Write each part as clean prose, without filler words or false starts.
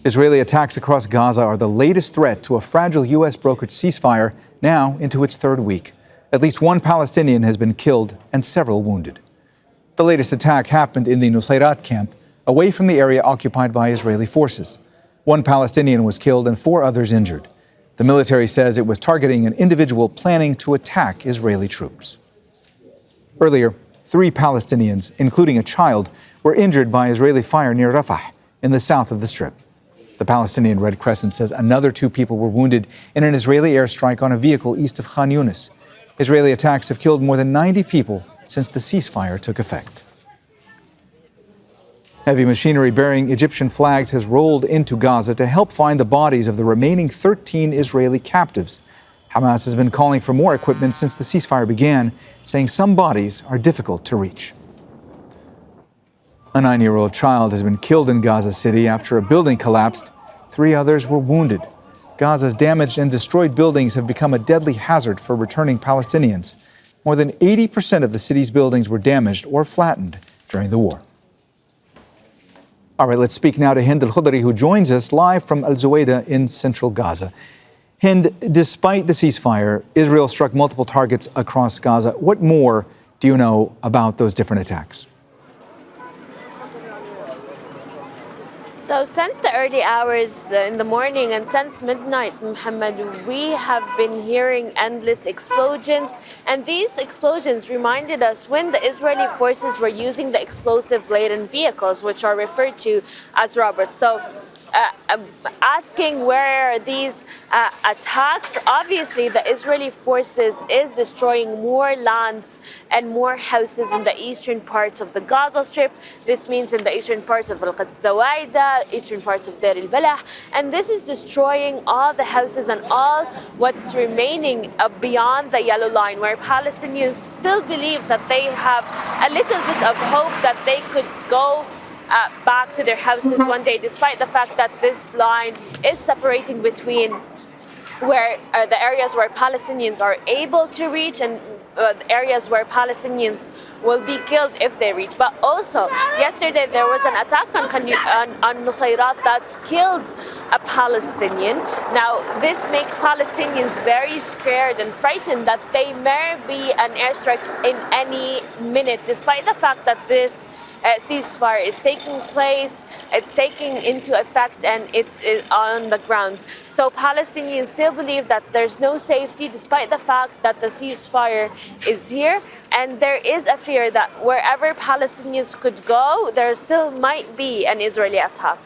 Israeli attacks across Gaza are the latest threat to a fragile U.S.-brokered ceasefire, now into its third week. At least one Palestinian has been killed and several wounded. The latest attack happened in the Nuseirat camp, away from the area occupied by Israeli forces. One Palestinian was killed and 4 others injured. The military says it was targeting an individual planning to attack Israeli troops. Earlier, 3 Palestinians, including a child, were injured by Israeli fire near Rafah, in the south of the Strip. The Palestinian Red Crescent says another 2 people were wounded in an Israeli airstrike on a vehicle east of Khan Yunis. Israeli attacks have killed more than 90 people since the ceasefire took effect. Heavy machinery bearing Egyptian flags has rolled into Gaza to help find the bodies of the remaining 13 Israeli captives. Hamas has been calling for more equipment since the ceasefire began, saying some bodies are difficult to reach. A 9-year-old child has been killed in Gaza City after a building collapsed. 3 others were wounded. Gaza's damaged and destroyed buildings have become a deadly hazard for returning Palestinians. More than 80% of the city's buildings were damaged or flattened during the war. All right, let's speak now to Hind al-Khoudary, who joins us live from al-Zuwayda in central Gaza. Hind, despite the ceasefire, Israel struck multiple targets across Gaza. What more do you know about those different attacks? So since the early hours in the morning and since midnight, Muhammad, we have been hearing endless explosions. And these explosions reminded us when the Israeli forces were using the explosive-laden vehicles, which are referred to as rubbers. So asking where are these attacks, obviously the Israeli forces is destroying more lands and more houses in the eastern parts of the Gaza Strip. This means in the eastern parts of al-Zuwayda, eastern parts of Deir al-Balah, and this is destroying all the houses and all what's remaining beyond the yellow line, where Palestinians still believe that they have a little bit of hope that they could go back to their houses one day, despite the fact that this line is separating between where the areas where Palestinians are able to reach and the areas where Palestinians will be killed if they reach. But also, yesterday there was an attack on Nuseirat that killed a Palestinian. Now, this makes Palestinians very scared and frightened that they may be an airstrike in any minute, despite the fact that this ceasefire is taking place, it's taking into effect, and it's on the ground. So Palestinians still believe that there's no safety despite the fact that the ceasefire is here, and there is a fear that wherever Palestinians could go, there still might be an Israeli attack.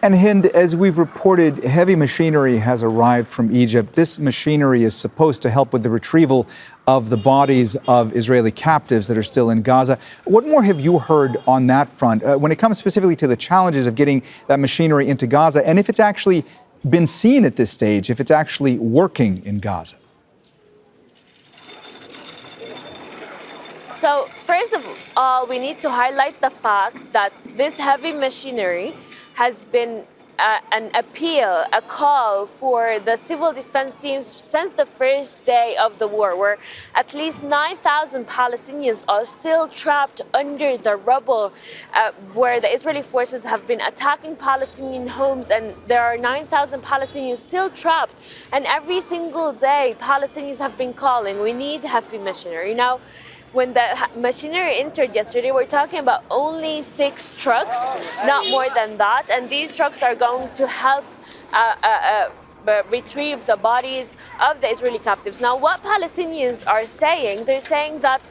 And Hind, as we've reported, heavy machinery has arrived from Egypt. This machinery is supposed to help with the retrieval of the bodies of Israeli captives that are still in Gaza. What more have you heard on that front when it comes specifically to the challenges of getting that machinery into Gaza, and if it's actually been seen at this stage, if it's actually working in Gaza? So first of all, we need to highlight the fact that this heavy machinery has been an appeal, a call for the civil defense teams since the first day of the war, where at least 9,000 Palestinians are still trapped under the rubble, where the Israeli forces have been attacking Palestinian homes, and there are 9,000 Palestinians still trapped. And every single day, Palestinians have been calling, we need heavy machinery. Now, when the machinery entered yesterday, we're talking about only 6 trucks, not more than that. And these trucks are going to help retrieve the bodies of the Israeli captives. Now, what Palestinians are saying, they're saying that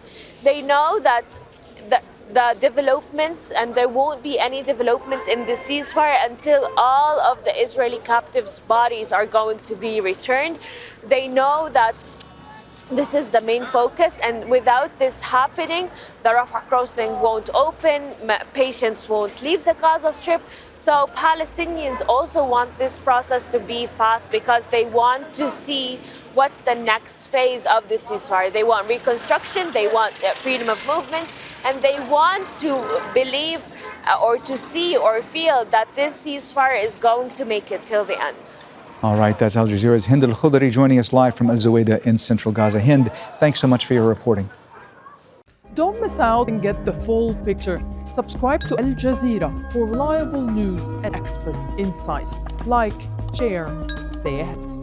they know that the developments, and there won't be any developments in the ceasefire until all of the Israeli captives' bodies are going to be returned. They know that this is the main focus, and without this happening, the Rafah crossing won't open, patients won't leave the Gaza Strip. So Palestinians also want this process to be fast because they want to see what's the next phase of the ceasefire. They want reconstruction, they want freedom of movement, and they want to believe or to see or feel that this ceasefire is going to make it till the end. All right, that's Al Jazeera's Hind al-Khoudary joining us live from al-Zuwayda in central Gaza. Hind, thanks so much for your reporting. Don't miss out and get the full picture. Subscribe to Al Jazeera for reliable news and expert insights. Like, share, stay ahead.